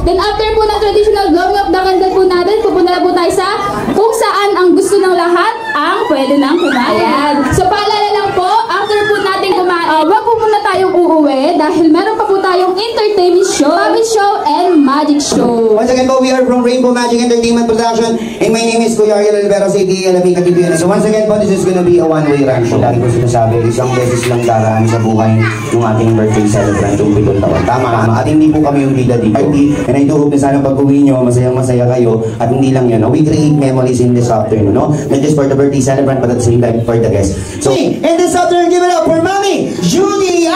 Then after po ng traditional blowing of the candle po natin, pupunta na po tayo sa kung saan ang gusto ng lahat ang pwede nang kumain. So paalala lang po, after po natin kumain, wag po muna tayong uuwi dahil meron pa po tayong entertainment show, puppet show, and magic show. Once again po, we are from Rainbow Magic Entertainment Production and my name is Kuya Ariel Olivero, City Alaming Katipuyan. So once again po, this is gonna be a one-way run show. Lagi ko sinasabi, isang beses lang daraan sa buhay ng ating birthday celebrant yung 7 taon. Tama. At hindi po kami yung bida di party. And I do hope na sana pag-uwi nyo, masayang-masaya kayo. At hindi lang yun, no? We create memories in this afternoon, no? Not just for the birthday celebrant, but at the same time for the guests. So, in this afternoon, give it up for Mami Judy Ann!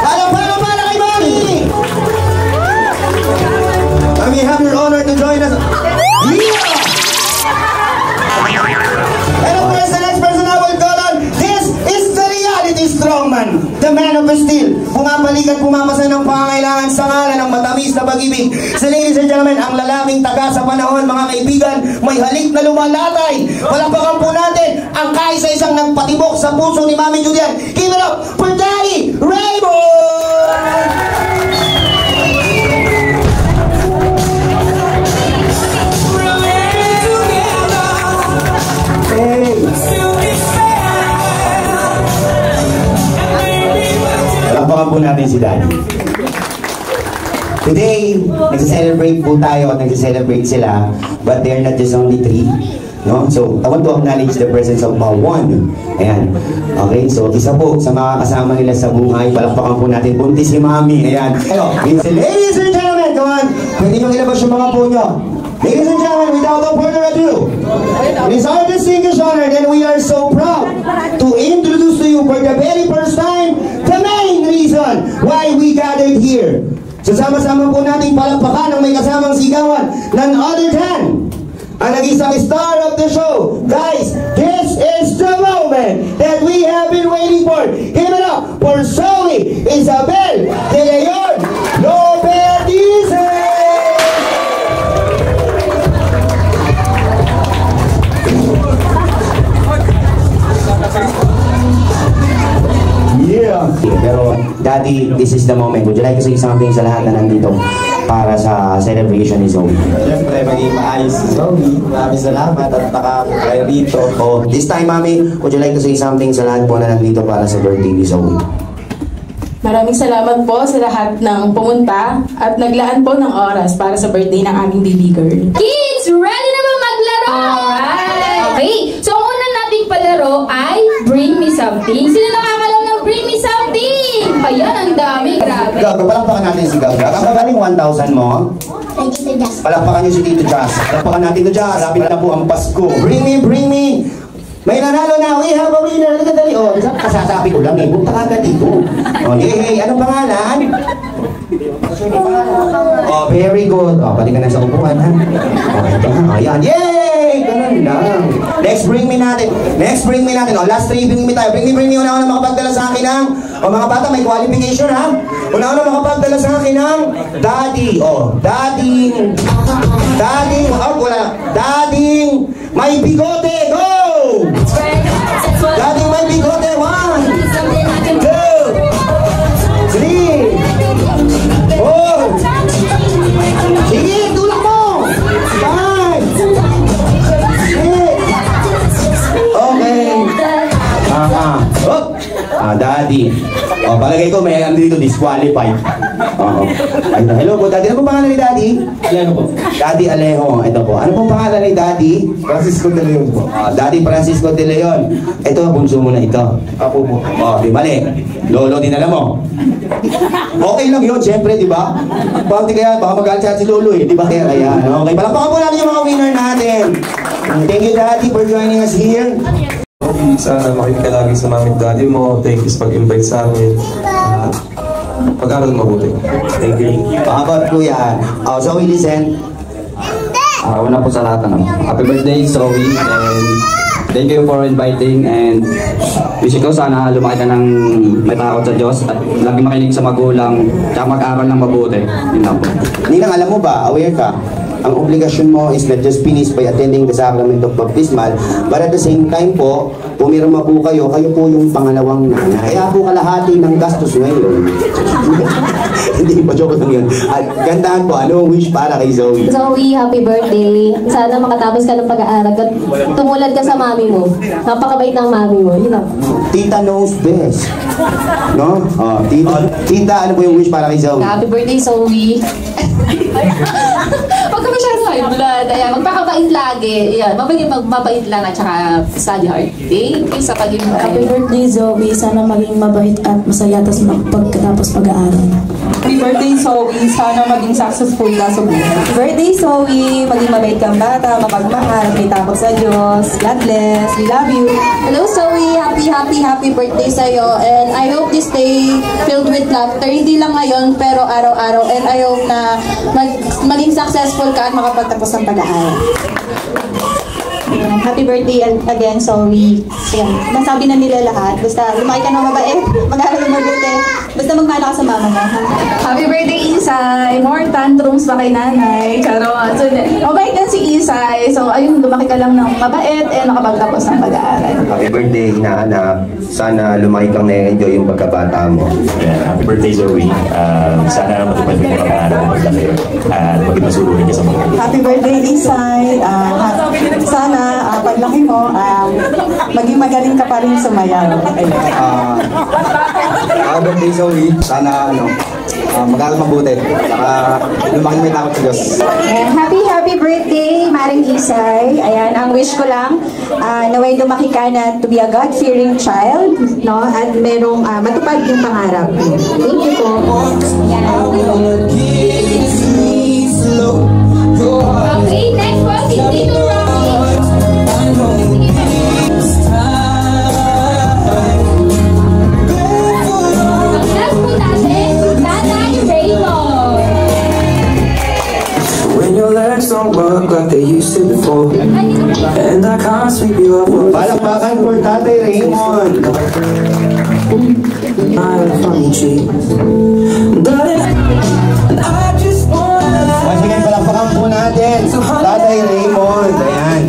Para kay Mami! Mami, have your honor to join us. Yeah! And of course, the next person I will call on, this is the reality strongman, the man of steel. Pumapalik at pumapasa ng pangangailangan sa ngalan ng matamis na pag-ibig. So ladies and gentlemen, ang lalaking taga sa panahon, mga kaibigan, may halik na lumalatay. Palakpakan po natin ang kaisa-isang nagpatibok sa puso ni Mami Judy Ann. Give it up for Daddy Raymond! Palakpakan po natin si Daddy. Today, nagsa-celebrate po tayo, nagsa-celebrate sila, but they're not just only 3. No? So, I want to acknowledge the presence of one. Ayan. Okay, so isa po sa mga kasama nila sa buhay, palakpakan po natin, buntis si Mami. Ayan. Ladies and gentlemen, come on. Pwede nyo ilabas yung mga po nyo. Ladies and gentlemen, without no further ado, it is our distinguished honor and we are so proud to introduce to you for the very first time the main reason why we gathered here. So sama-sama po nating palakpakan ng may kasamang sigawan, none other than ang nag-isang star of the show. Guys, this is the moment that we have been waiting for. Give it up for Zoe Isabel De Leon Lopez. Yeah. Pero Daddy, this is the moment. Would you like to say something sa lahat na nandito para sa celebration ni Zoe? Siyempre, maging maayos si Zoe. Maraming salamat at nakapunta dito. Oh, this time, Mami, would you like to say something sa lahat po na nandito para sa birthday ni Zoe? Maraming salamat po sa lahat ng pumunta at naglaan po ng oras para sa birthday ng aming baby girl. Kids, ready na ba maglaro? Alright! Okay, so ang unang nating palaro ay Bring Me Something. Sino nakakalam ng Bring Me Something? Ayan, ang dami, grabe. Gaga, palakpakan natin si Gaga. Ang magaling 1,000 mo? Palakpakan niyo si Tito Jazz. Palakpakan natin Tito Jazz. Lapit na po ang Pasko. Bring me, bring me. May nanalo na. We have a winner. Dali. Oh, kasasabi ko lang eh. Punta ka agad dito. Oh, hey, anong pangalan? Oh, very good. Oh, balik ka na sa upuan, ha? Okay, ito ha. Ayan. Yay! Ganun lang. Next, bring me natin. Oh, last 3, bring me tayo. Bring me. Una-una makapagdala sa akin ng... Oh, mga bata, may qualification, ha? Una-una makapagdala sa akin ng... Daddy. Oh, Daddy. Oh, wala. Daddy. May bigote. Go! Daddy, may bigote. 1, 2, 3, 4, sige, tulak mo! 5, 6, okay. Daddy. Oh, palagay ko may dito disqualified. Hello po, Daddy. Ano po pangalan ni Daddy? Alejo po. Daddy Alejo. Ito po. Ano po pangalan ni Daddy? Francisco De Leon po. Daddy Francisco De Leon. Ito, bunso mo na ito. Apo po. Oh, di mali. Lolo din alam mo. Okay lang yun, siyempre, di ba? Bakit kaya, baka mag-alchat si Lolo eh. Di ba kaya? Ayan. Okay, palakpakan po natin yung mga winner natin. Thank you, Daddy, for joining us here. Sana makinig ka lagi sa mami at daddy mo. Thank you sa pag-invite sa amin. Pag-aral mabuti. Thank you. How about Kuya? Zoe, listen. Una po sa lahat, happy birthday, Zoe, and Thank you for inviting and wish ko sana lumaki ka ng may takot sa Diyos at lagi makinig sa magulang at mag-aral ng mabuti. Yun lang po. Ninang, alam mo ba, aware ka, ang obligasyon mo is not just finished by attending the sacrament of baptismal, but at the same time po, pumirma po kayo po yung pangalawang nanay. Kaya po kalahati ng gastos ngayon. Hindi pa, joke lang yun. At gandahan po, ano ang wish para kay Zoe? Zoe, happy birthday. Sana makatapos ka ng pag-aaral. Tumulad ka sa mami mo. Napakabait ng mami mo. Yun lang. Tita knows best. No? Oh, tita, ano po yung wish para kay Zoe? Happy birthday, Zoe. Huwag ka masyadong high blood. Ayan, magpakabait lagi. Ayan, mabait lang at saka study hard. Thank you sa pag-ibig. Happy birthday, Zoe. Sana maging mabait at masaya tapos pagkatapos pag-aaral. Happy birthday, Zoe. Sana maging successful ka sa buhay. Happy birthday, Zoe. Maging mabait kang bata, mapagmahal, may takot sa Diyos. God bless. We love you. Hello, Zoe. Happy birthday sa'yo. And I hope this day filled with laughter. Hindi lang ngayon, pero araw-araw. And I hope na maging successful ka at makapagtapos ng pag-aaral. Happy birthday again, Zoe. Ayan, nasabi na nila lahat. Basta lumaki ka ng mabait, mag-aaral ng mabuti. Basta magmana ka sa mama mo. Happy birthday, Isay. More tantrums pa kay nanay. Charot. So, mabait din si Isay. So, ayun, lumaki ka lang ng mabait and nakapagtapos ng pag-aaral. Happy birthday, inaanak. Sana lumaki kang na-enjoy yung pagkabata mo. Yeah, happy birthday, Zoe. Sana matupad mo yung pag-aaral mo maglaki at maging masuruhin ka sa mga. Happy birthday, Isay. Sana paglaki mo, maging magaling ka pa rin sumayaw. Happy birthday, Zoe. Sana mag-aaral mabuti. Lumaki may takot sa Diyos. Happy birthday, Maring Isay. Ayan, ang wish ko lang, naway lumaki ka na to be a God-fearing child, no? At merong matupad yung pangarap. Thank you po. Okay, next one is Tito Rocky. Ang last po natin, Nanay Raymond. When your legs don't work like they used to before, and I can't sweep you up. Palakpakan for Tatay Raymond. I'm from your cheek, and I just wanna. Once again, palakpakan po natin. Tatay Raymond. Ayan.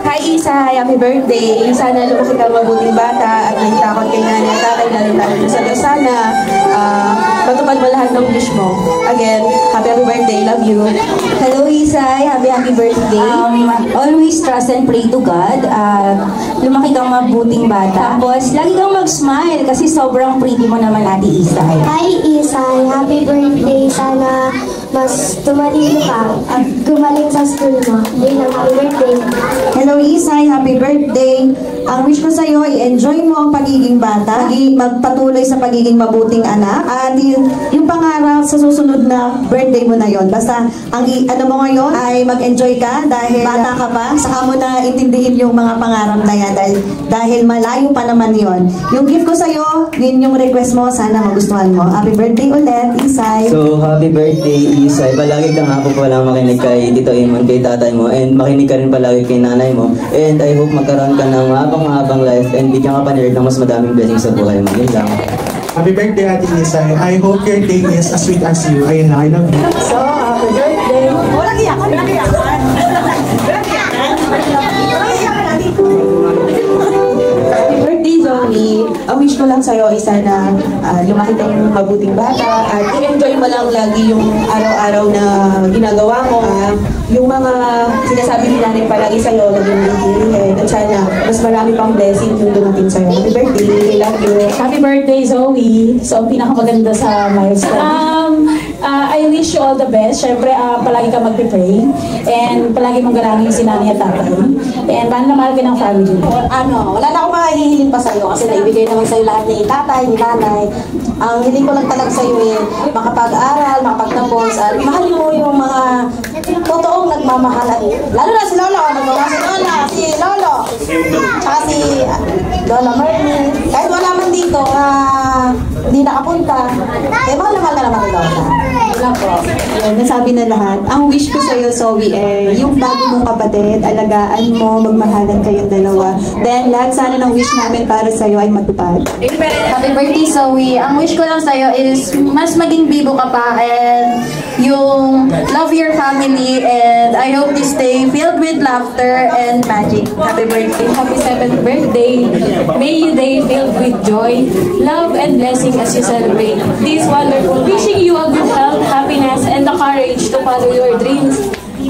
Hi, Isay. Happy birthday. Sana lumaki ka mabuting bata at may takot kay nanay at tatay lalo sa Diyos. Sana matupad mo lahat ng wish mo. Again, happy birthday. Love you. Hello, Isay. Happy birthday. Always trust and pray to God. Lumaki kang mabuting bata. Tapos, lagi kang mag-smile kasi sobrang pretty mo naman, Ate Isay. Hi, Isay. Happy birthday. Sana mas tumalino ka at gumaling sa school mo. Bilang happy birthday. Hello, Isay. Happy birthday. Ang wish ko sa'yo, i-enjoy mo ang pagiging bata, magpatuloy sa pagiging mabuting anak, at yung pangarap sa susunod na birthday mo na yon. Basta, ang ano mo ngayon ay mag-enjoy ka dahil bata ka pa, saka mo na intindihin yung mga pangarap na yan dahil malayo pa naman yon. Yung gift ko sa'yo, yun yung request mo, sana magustuhan mo. Happy birthday ulit, Isay. So, happy birthday, Isay. Palagi kang hapo palang makinig kay Tito Imon, kay tatay mo, and makinig ka rin palagi kay nanay mo. And I hope magkaroon ka ng habang life and bigyan ka pa ni Lord ng mas madaming blessings sa buhay mo. Yun lang. Happy birthday, Ate Isay. I hope your day is as sweet as you. Ayun lang, I love you. So, happy birthday. Walang iyakan, walang iyakan. Happy birthday, Zoe. Ang wish ko lang sa'yo ay sana lumaki kang mabuting bata at i-enjoy mo lang lagi yung araw-araw na ginagawa mo. Yung mga sinasabi ni nanay palagi sa'yo, naging naging at sana mas marami pang blessing yung dumating sa'yo. Happy birthday. Love you. Happy birthday, Zoe. So, ang pinakamaganda sa milestone. I wish you all the best. Siyempre, palagi ka mag-pray. And palagi mong galangin si nanay at tatay. And mahal na mahal ka ng family. Wala na akong mahihiling pa sa'yo kasi naibigay naman sa'yo lahat ni tatay, ni nanay. Ang hiling ko lang talaga sa'yo makapag-aral, makapagtapos, at mahalin mo yung mga totoong nagmamahalan. Lalo na si Lolo, nagmamahal si Lola, si Lolo, tsaka si Lola Mernie. Kahit wala man dito na hindi nakapunta, mahal na naman ni Lola. Wala po. Ayan, nasabi na lahat. Ang wish ko sa'yo, Zoe, yung bago mong kapatid, alagaan mo, magmahalan kayong dalawa. Then, lahat sana ng wish namin para sa'yo ay matupad. Happy birthday, Zoe. Ang wish ko lang sa'yo is mas maging bibo ka pa and yung love your family and I hope this day filled with laughter and magic. Happy birthday. Happy 7th birthday. May you day filled with joy, love, and blessing as you celebrate this wonderful. Wishing you a good health, happiness, and the courage to follow your dreams.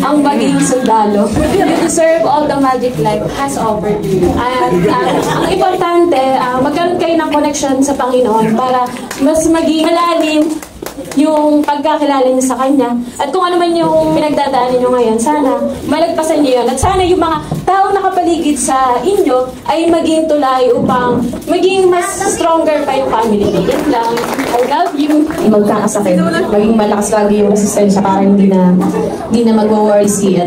Ang maging sundalo. You deserve all the magic life has offered you. At ang importante, magkaroon kayo ng connection sa Panginoon para mas maging malalim yung pagkakilala niyo sa Kanya. At kung ano man yung pinagdadaanan niyo ngayon, sana malagpasan niyo yun. At sana yung mga taong nakapaligid sa inyo ay maging tulay upang maging mas stronger pa yung family niyo. Yan lang. I love you. Magkakasakit. Maging malakas lagi yung resistensya para hindi na mag-worry si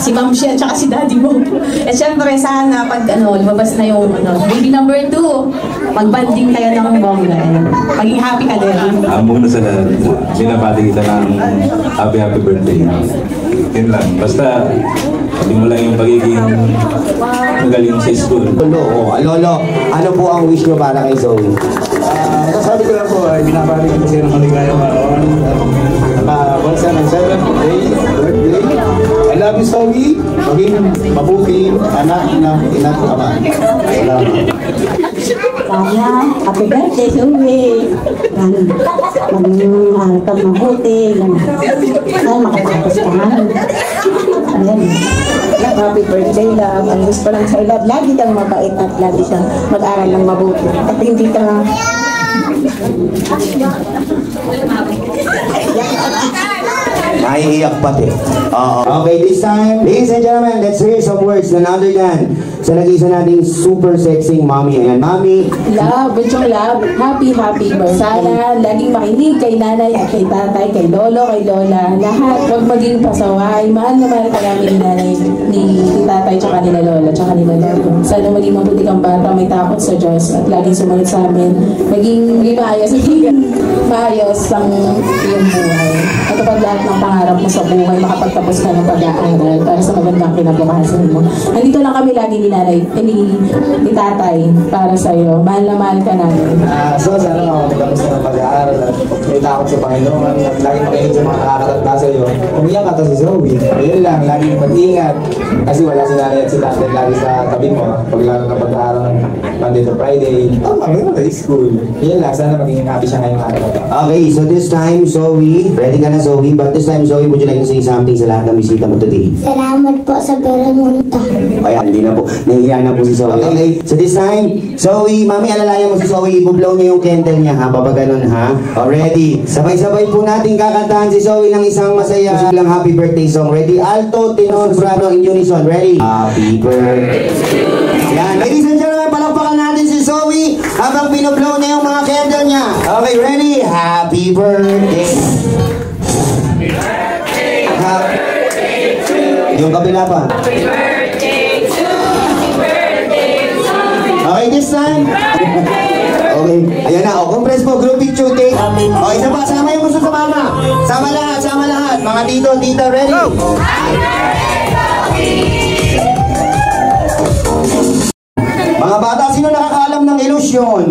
Ma'am Shea at si Daddy mo. At syempre sana pag lumabas na yung baby number 2, magbanding kayo ng bongga. Maging happy ka din. Muna sa lahat, binabati kita ng happy birthday. Yun lang. Basta, hindi mo lang yung pagiging magaling sa school. Lolo, ano po ang wish nyo para kay Zoe? Sabi ko lang po, binabati ko siya ng maligayang araw. Bonsa ng 7th birthday. I love you, Zoe. Maging mabuting anak ng ina ko ama. Salamat. Sana, happy birthday, Zoe. Maging kang mabuti. Sana makatapos ka. Ayan. Happy birthday, love. Ang gusto lang sa love, lagi kang mabait at lagi siyang mag-aral ng mabuti. At hindi ka Naiiyak pati. Okay, this time, ladies and gentlemen, let's hear some words none other than sa nag-isa nating super sexy mommy. Ayan, mommy. Love, bunchong love. Happy birthday. Sana laging makinig kay nanay at kay tatay, kay lolo, kay lola. Lahat, huwag maging pasaway. Mahal na mahal ka namin ni nanay, ni tatay, tsaka nila lola, tsaka nila lolo. Sana maging mabuti kang bata, may takot sa Diyos at laging sumunod sa amin. Maging maayos ang iyong buhay. At kapag lahat ng pangarap mo sa buhay, makapagtapos ka ng pag-aaral para sa magandang kinabukasan mo. Nandito lang kami lagi ni nanay, ni tatay para sa iyo. Mahal na mahal ka namin. So, sana makapagtapos ka ng pag-aaral at may takot sa Panginoon at lagi makinig sa mga nakakatanda sa iyo. Umiyak ka to si Zoe. Ayun lang, lagi mag-ingat. Kasi wala si nanay at si tatay lagi sa tabi mo. Pag lalo na pag-aaral ng Monday to Friday. Ngayon na school. Ayun lang, sana maging happy siya ngayong araw. Okay, so this time, Zoe, ready ka na, Zoe? But this time, Zoe, would you like to say something sa lahat ng bisita mo today? Salamat po sa Beramunta. Kaya, hindi na po. Nahihiya na po si Zoe. Okay, so this time, Zoe, mami, alalayan mo si Zoe. Ibublow niya yung candle niya, ha? Baba ganun, ha? Already. Sabay-sabay po natin kakantahan si Zoe ng isang masaya lang happy birthday song. Ready? Alto, tenor, soprano, in unison. Ready? Happy birthday. Yan. Ladies and gentlemen, palakpakan natin si Zoe habang binublow niya yung mga candle niya. Okay, ready? Happy birthday. Yung kabila pa. Okay, this time. Okay, ayan na. O, compress po. Group picture take. O, isa pa. Sama yung gusto sa mama. Sama lahat, sama lahat. Mga tito, tita, ready? Mga bata, sino nakakaalam ng ilusyon?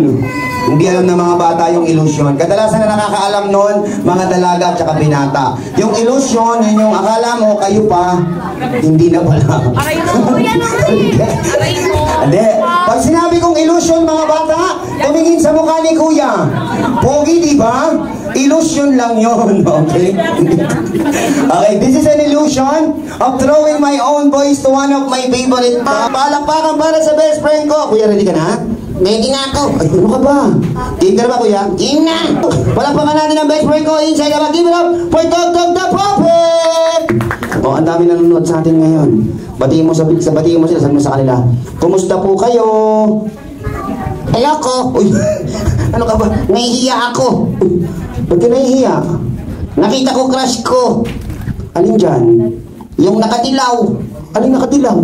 Hindi alam ng mga bata yung ilusyon. Kadalasan na nakakaalam nun, mga dalaga at saka binata. Yung ilusyon, yun yung akala mo, kayo pa, hindi na pala. Hindi. Pag sinabi kong ilusyon, mga bata, tumingin sa mukha ni Kuya. Pogi, di ba? Illusion lang yun, okay? Okay, this is an illusion of throwing my own voice to one of my favorite. Palakpakan para sa best friend ko. Kuya, ready ka na? Ready na ako. Ay, ano ka ba? Game ka na ba, Kuya? Game na! Palakpakan natin ang best friend ko. Inside ka ba? Give it up for Dog the Puppet! O, ang dami nanonood sa atin ngayon. Batiin mo sila, sabi mo sa kanila. Kumusta po kayo? Ayoko. Uy, ano ka ba? Nahihiya ako. Ba't ka nahihiya? Nakita ko crush ko. Alin dyan? Yung nakadilaw. Alin nakadilaw?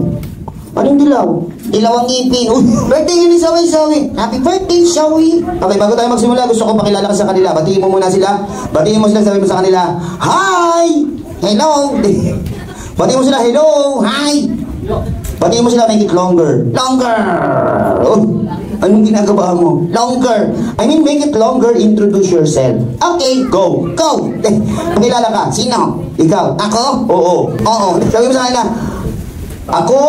Anong dilaw? Dilaw ang ngipin. Uy, birthday yun ni Sawi. Happy birthday, Sawi. Okay, bago tayo magsimula, gusto ko pakilala ka sa kanila. Batiin mo muna sila. Batiin mo sila, sabi mo sa kanila, hi! Hello! Batiin mo sila, hello! Hi! Batiin mo sila, make it longer. Longer! Oh, anong ginagawa mo? Longer! I mean, make it longer, introduce yourself. Okay, go! Go! Pakilala ka, sino? Ikaw? Ako? Oo. Oo. Sabi mo sa kanila, ako?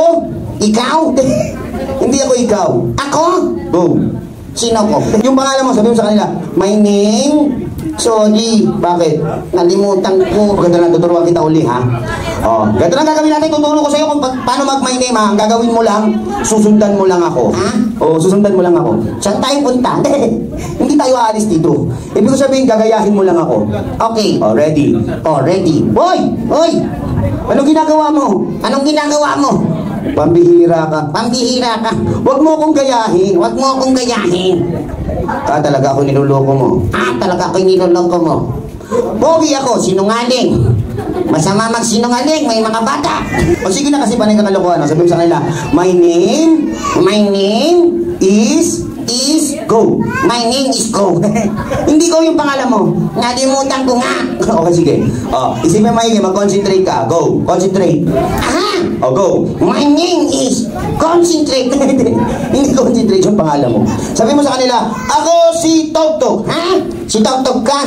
Ikaw? Hindi ako ikaw. Ako? Go. Sino ko? Yung pangalan mo, sabi mo sa kanila, my name? Sorry. Bakit? Nalimutan ko. Ganda lang, tuturuan kita uli, ha? Oh, ganda lang gagawin natin. Tuturo ko sa'yo kung paano mag-my name, ha? Ang gagawin mo lang, susundan mo lang ako. Ha? Oo, susundan mo lang ako. Saan tayo punta? Hindi tayo aalis dito. Ibig sabihin, gagayahin mo lang ako. Okay. Oh, ready? Oh, ready. Hoy! Hoy! Anong ginagawa mo? Anong ginagawa mo? Pambihira ka. Pambihira ka. Huwag mo akong gayahin. Huwag mo akong gayahin. Talaga ako niloloko mo. Talaga ako niloloko mo. Pogi ako, sinungaling. Masama magsinungaling, may mga bata. O sige na kasi panay kakalokohan. Sabi mo sa kanila, my name is Go. My name is Go. Hindi ko yung pangalan mo. Nalimutan ko nga. Okay, sige. Isipin mo maigi, mag-concentrate ka. Go. Concentrate. Aha! Go. My name is Concentrate. Hindi concentrate yung pangalan mo. Sabi mo sa kanila, ako si Togtog. Ha? Si Togtog ka?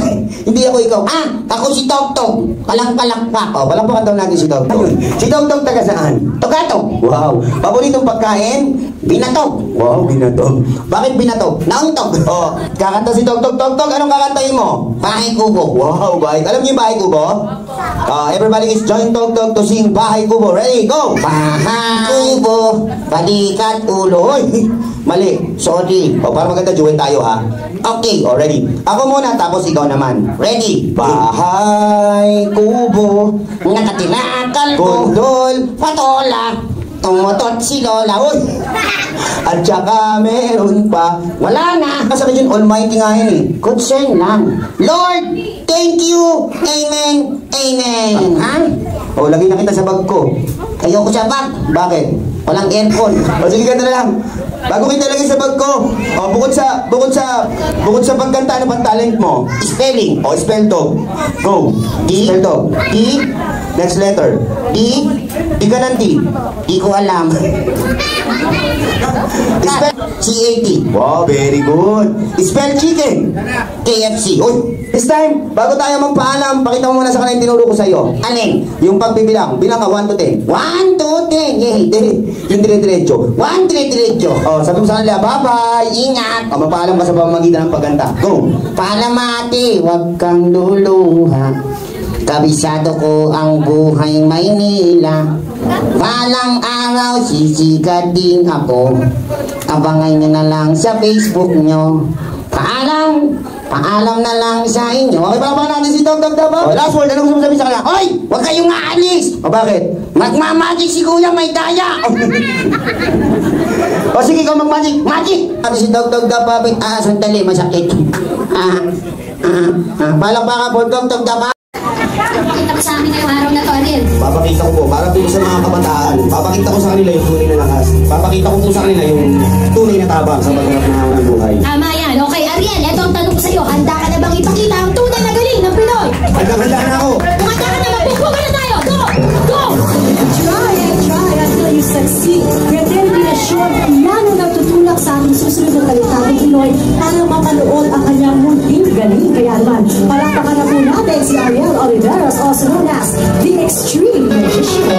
Hindi ako ikaw. Ako si Togtog. Palang-palakpak. Palakpakan daw natin si Togtog. Si Togtog taga saan? Togatog. Wow. Paboritong pagkain? Binatog. Wow, binatog. Bakit binatog? Nauntog. Kakanta si Togtog. Togtog, anong kakantahin mo? Bahay Kubo. Wow, bahay. Alam niyo yung Bahay Kubo? Everybody is join Togtog to sing Bahay Kubo. Ready, go! Bahay Kubo, balikat ulo. Hoy, mali. Sorry. Para maganda, join tayo, ha? Okay, ready. Ako muna, tapos ikaw naman. Ready? Bahay Kubo, nakatira kalbo, Gondol, patola, tumutot si Lola. Uy! At saka meron pa, wala na. Kasi yun, almighty nga yun eh. Concern lang. Lord, thank you. Amen. Amen. Ha? Lagay na kita sa bag ko. Ayoko sa bag. Bakit? Walang aircon. Sige, ganda na lang. Bago kita lagay sa bag ko. Bukod sa pagkanta, ano pang talent mo? Spelling. Spell to. Go. Spell to. D. Next letter. D. Di ka ng D. Di ko alam. Spell C-A-T. Wow, very good. Spell chicken. KFC. Uy, this time, bago tayo magpaalam, pakita mo muna sa kanila yung tinuro ko sa'yo. Alin? Yung pagbibilang. Bilang ka 1 to 10. 1 to 10. Yung dire-diretso. 1 dire-diretso. Sabi mo sa kanila, bye-bye. Ingat. Mapaalam ka sa pamamagitan ng pagganta. Go. Paalam ate, huwag kang luluha. Kabisado ko ang buhay Maynila. Balang araw sisikat din ako. Abangan nyo na lang sa Facebook nyo. Paalam na lang sa inyo. Okay, baba natin si Togtog Dabo. Last word, anong gusto mo sabihin sa kanila? Hoy! Huwag kayong aalis! Bakit? Magmamagic si Kuya, may daya! Sige, ikaw magmagic. Magic! Sabi si Togtog Dabo, sandali, masakit. Palakpakan po, Togtog Dabo. Pakita ko sa amin ngayong araw na to, Ariel. Papakita ko po, para po sa mga kabataan, papakita ko sa kanila yung tunay na lakas. Papakita ko po sa kanila yung tunay na tabang sa pagkakanahan ng buhay. Tama yan. Okay, Ariel, eto ang tanong ko sa'yo. Handa ka na bang ipakita ang tunay na galing ng Pinoy? Handa na ako. Kung handa ka na, magpupuga na tayo. Go! Go! Try until you succeed. Determinasyon, lalo nagtutulak sa ating susunod na talitang Pinoy para mapanood ang kanyang munting galing. Kaya naman, palakpakan na po natin si Ariel Oliveros, also known as the Extreme Magician.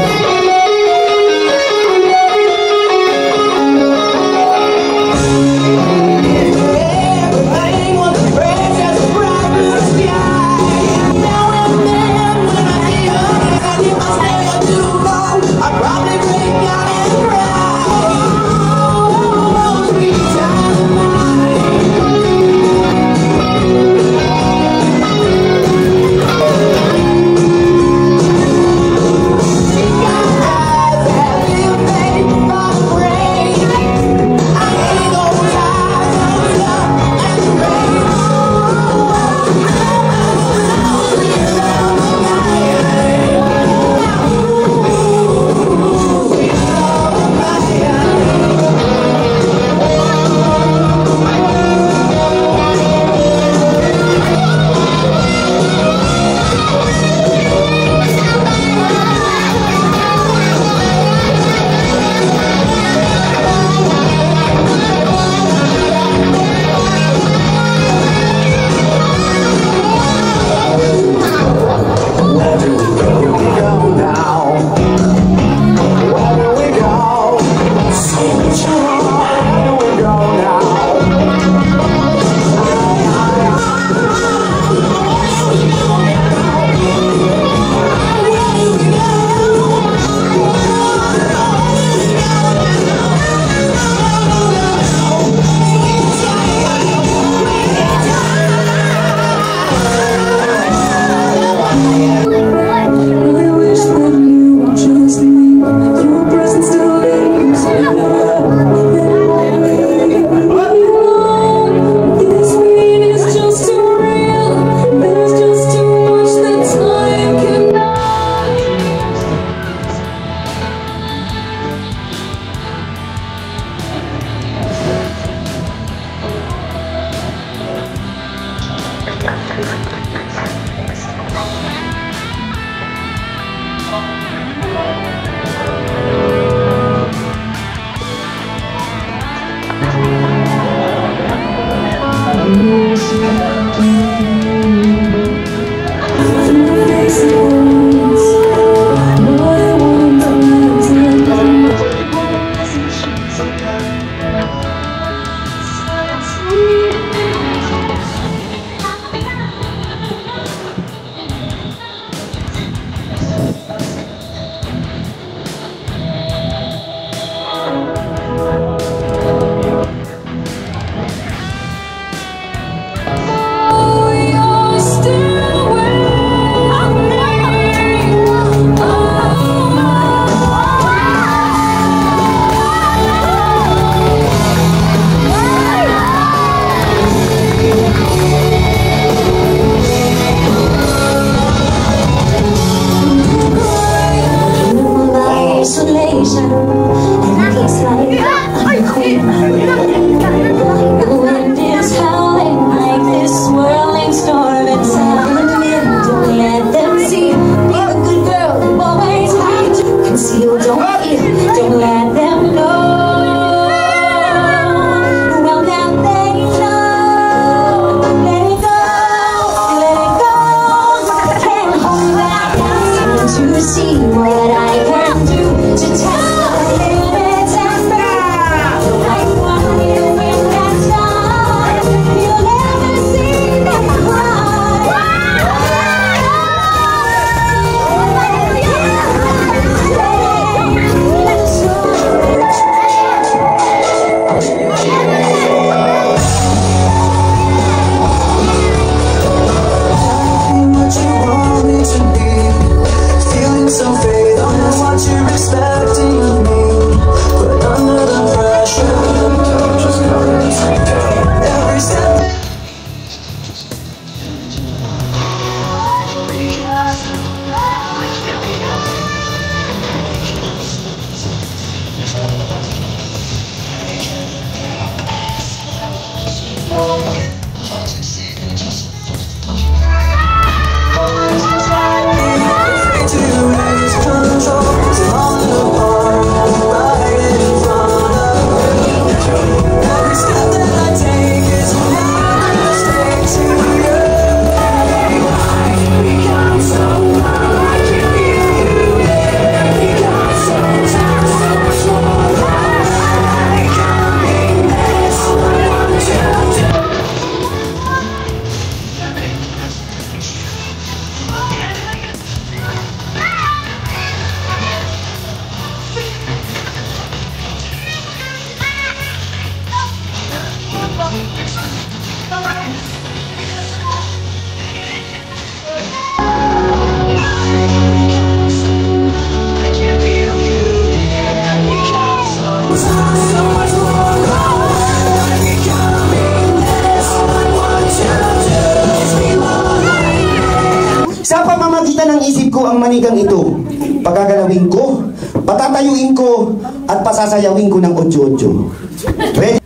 Sa pamamagitan ng isip ko ang manigang ito, pagagalawin ko, patatayuin ko, at pasasayawin ko ng 8-8. Ready?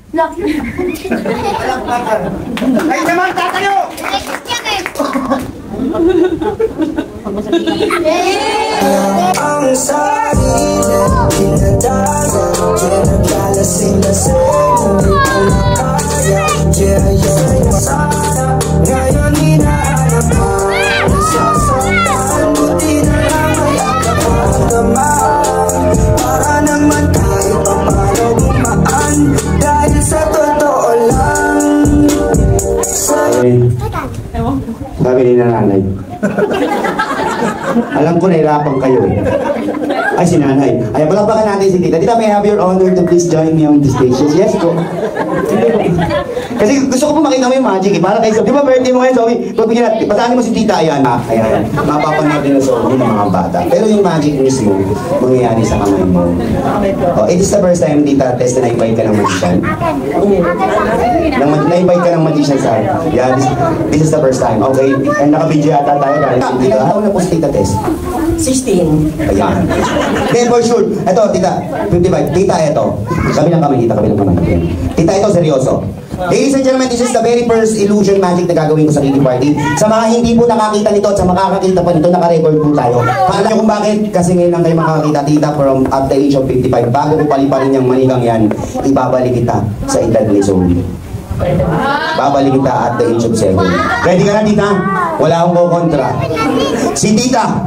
Ay naman, tatayo! Ang sarili, pinadagan, pinaglalasing-lasing, hindi ko na kaya, sana, ngayon hinahanap ka, nasasaktan, buti na lang ay kapag-damang, para naman kahit paano gumaan, dahil sa totoo lang. Sabi ni nanay. Alam ko nahirapan kayo eh. Ay, si nanay. Ay, palakpakan natin si tita. Tita, may I have your honor to please join me on the stage? Yes ko. Kasi gusto ko po makita mo yung magic eh. Para kayo, di ba birthday mo ngayon, Zoe? Pagbigyan natin, pasahan mo si tita, ayan. Ayan, mapapanood din na Zoe ng mga bata. Pero yung magic mismo, mangyayari sa kamay mo. Oh, it is the first time, tita, test na na-invite ka ng magician. Na-invite ka ng magician sa yeah, this is the first time. Okay, and naka-video yata tayo. Tita, ano na po si tita test? 16. Ayan. Then for sure, eto, tita, 55. Tita, eto. Kabilang kamay, tita, kabilang kamay. Tita, ito, seryoso. Ladies and gentlemen, this is the very first illusion magic na gagawin ko sa Kiki Party. Sa mga hindi po nakakita nito at sa makakakita pa nito, naka-record po tayo. Alam niyo kung bakit? Kasi ngayon lang kayo makakakita, tita, from at the age of 55. Bago ko paliparin yung manigang yan, ibabalik kita sa edad ni Zoe. Babalik kita at the age of 7. Ready ka na, tita? Wala akong kukontra. Si tita,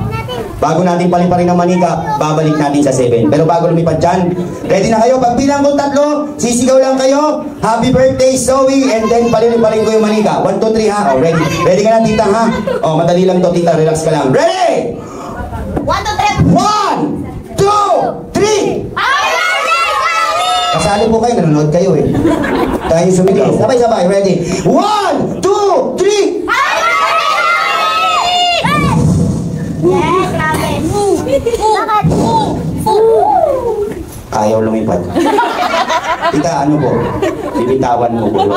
bago natin paliparin ang manika, babalik natin sa 7. Pero bago lumipad dyan, ready na kayo? Pag bilang ko 3, sisigaw lang kayo. Happy birthday, Zoe! And then paliliparin ko yung manika. 1, 2, 3 ha? Oh, ready? Ready ka na, tita, ha? Oh, madali lang to, tita. Relax ka lang. Ready? 1, 2, 3! 1, 2, 3! Kasali po kayo, nanonood kayo eh. Tayo sumigaw. Sabay-sabay, ready? 1, 2, 3! Yes, grabe. Lakad. Ayaw lumipad. Tita, ano po? Bibitawan mo po.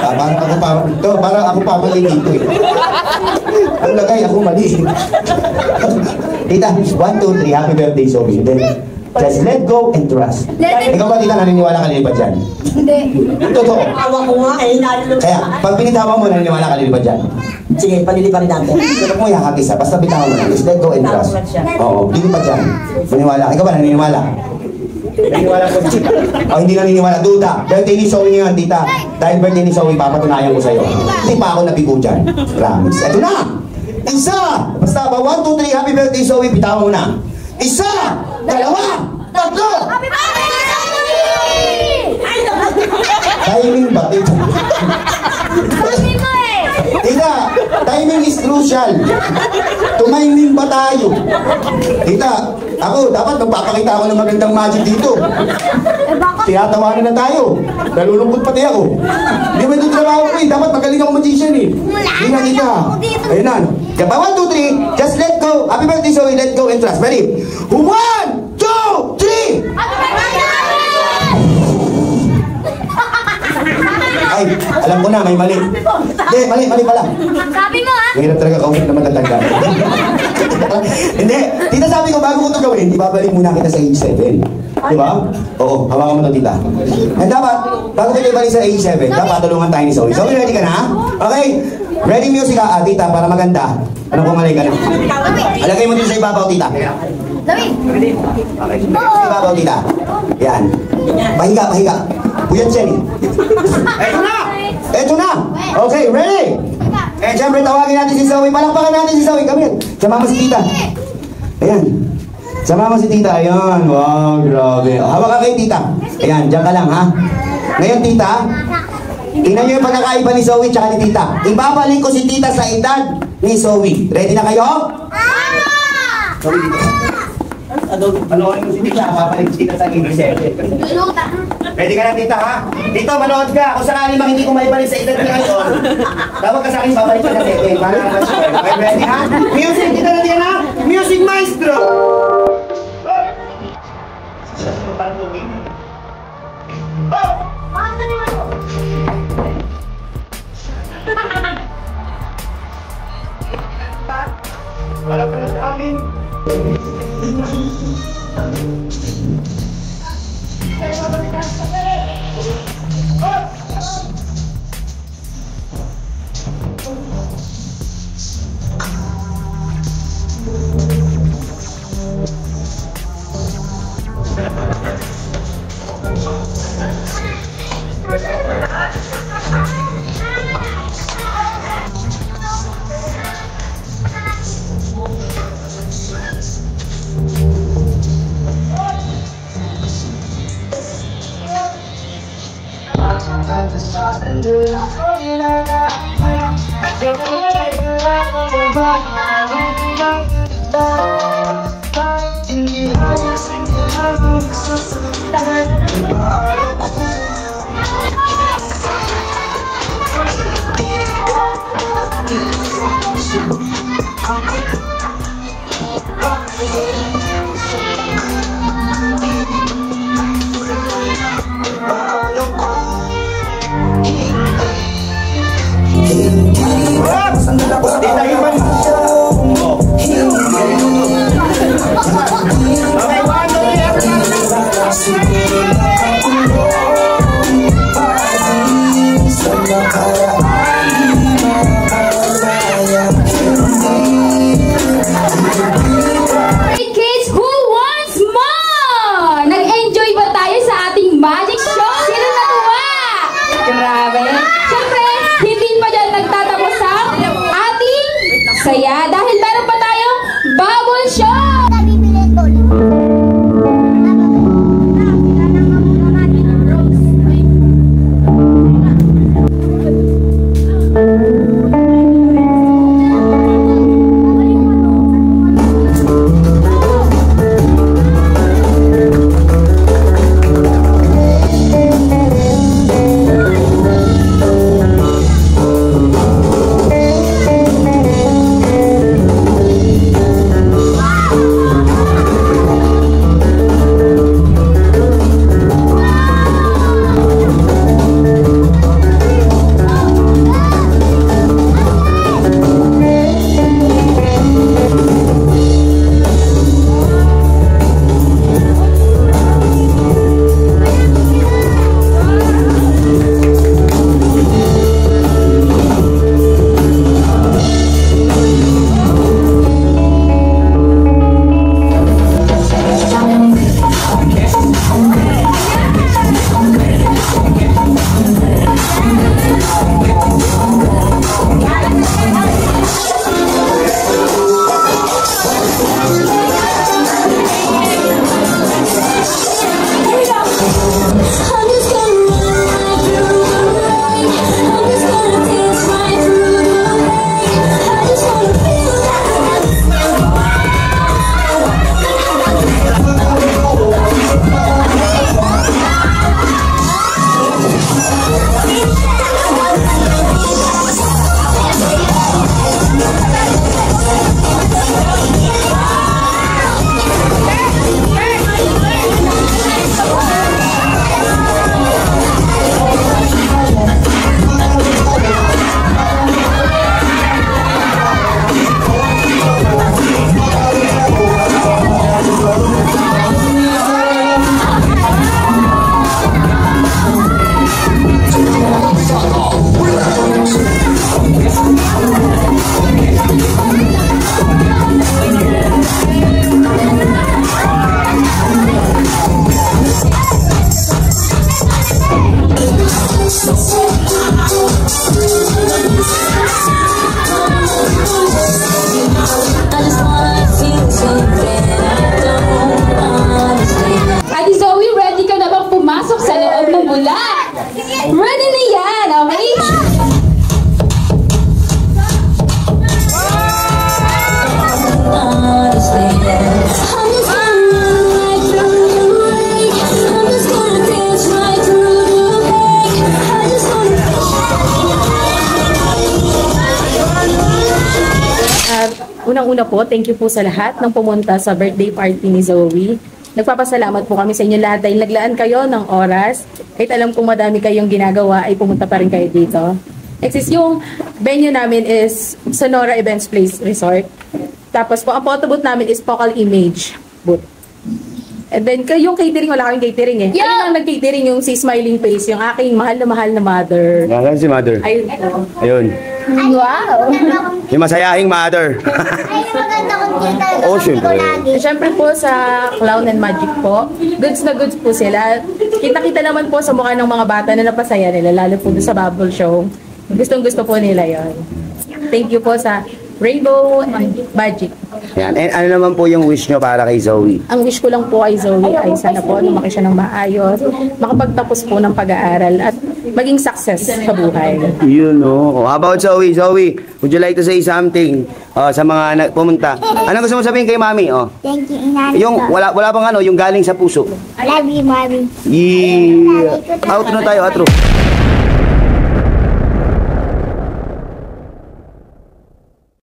Parang ako pa mali dito eh. Ang lagay, ako mali. Tita, 1, 2, 3, happy birthday, Zoe. Then, just let go and trust. Ikaw ba, tita, naniniwala ka lilipad dyan? Hindi. Totoo. Awa ko nga eh, Kaya, pag binitawan mo, naniniwala ka lilipad dyan? Sige, paniliparin natin. Pero mo yakakis ha, basta bitawan mo lang. Just let go and trust. Oo, lilipad dyan. Maniwala. Ikaw ba, naniniwala? Naniniwala ko siya. O, hindi naniniwala. Duda. Birthday ni Zoe ngayon, tita. Dahil birthday ni Zoe, papatunayan ko sa'yo. Hindi pa ako nabigo dyan. Promise. Ito na! Isa! Basta ba, 1, 2, 3, happy birthday, Zoe, bitawan mo na. Isa! 2! 3! Happy birthday, Zoe! Timing ba? Sabi mo eh! Tita, timing is crucial. Tumiming ba tayo? Tita, ako, dapat magpapakita ako ng magandang magic dito. Tiyatawanan na tayo. Nalulungkot pati ako. Hindi mo ito trabaho ko eh. Dapat magaling ako magician eh. Hindi na, tita. Ayun na. Kaya 1, 2, 3, just let go. Happy birthday, Zoe. Let go and trust. Ready? 1, 2, 3! Happy birthday! Ay, alam ko na, may mali. Hindi, mali pala. Sabi mo ha? Mahirap talaga kausap na matatanda. Hindi, tita, sabi ko, bago ko ito gawin, ibabalik muna kita sa age 7. Di ba? Oo, hawakan mo ito, tita. And dapat, bago kita ibalik sa age 7, dapat tulungan tayo ni Zoe. Zoe, ready ka na? Okay, ready music ha, tita, para maganda. Anong pumalay ka na? Alagay mo din sa ibabaw, tita. Zoe! Okay, sa ibabaw, tita. Yan. Pahiga. Buyat siya eh. Eto na! Okay, ready? Eh, syempre, tawagin natin si Zoe. Palakpakan natin si Zoe. Kami. Sama si tita. Ayan. Sama si tita. Ayan. Wow, grabe. Hawak ka kay tita. Ayan, dyan ka lang ha. Ngayon, tita, tingnan nyo yung pagkakaiba ni Zoe tsaka ni tita. Ibabalik ko si tita sa edad ni Zoe. Ready na kayo? Panoorin mo si tita. Babalik si tita sa age 7. Pwede ka na, tita, ha? Dito, manood ka. Kung sakali mang hindi ko maibalik sa edad niya ngayon, tawag ka sa akin, babalik ka na 7. Para naman siya. Okay, ready, ha? Music, kita na din, ha? Music maestro! Parang tubig. Wala pa na sa amin. Saya dahil meron pa tayong bubble shot! Ate Zoe, ready ka na bang pumasok sa loob ng bula? Ready na yan, okay? Unang-una po, thank you po sa lahat ng pumunta sa birthday party ni Zoe. Nagpapasalamat po kami sa inyo lahat dahil naglaan kayo ng oras. Kahit alam kong madami kayong ginagawa, ay pumunta pa rin kayo dito. Next is yung venue namin is Sonora Events Place Resort. Tapos po, ang photo booth namin is Focal Image booth. And then, yung catering, wala kaming catering eh. Yeah. Ano lang nag-catering yung si Smiling Face, yung aking mahal na mother. Yan si mother. Ayun po. Ayun. Wow! Yung masayahing mother. Oh, syempre. Siyempre po sa Clown and Magic po, goods na goods po sila. Kita-kita naman po sa mukha ng mga bata na napasaya nila, lalo po sa bubble show. Gustong-gusto po nila yon. Thank you po sa Rainbow and Magic. Yan. And ano naman po yung wish nyo para kay Zoe? Ang wish ko lang po kay Zoe ay sana po lumaki siya ng maayos, makapagtapos po ng pag-aaral at maging success sa buhay. Yun, no. Oh, how about Zoe? Zoe, would you like to say something sa mga pumunta? Ano gusto mo sabihin kay Mami? Oh. Thank you, Inani. Yung wala pang yung galing sa puso. Love you, Mami. Yeah. Outro na tayo, outro.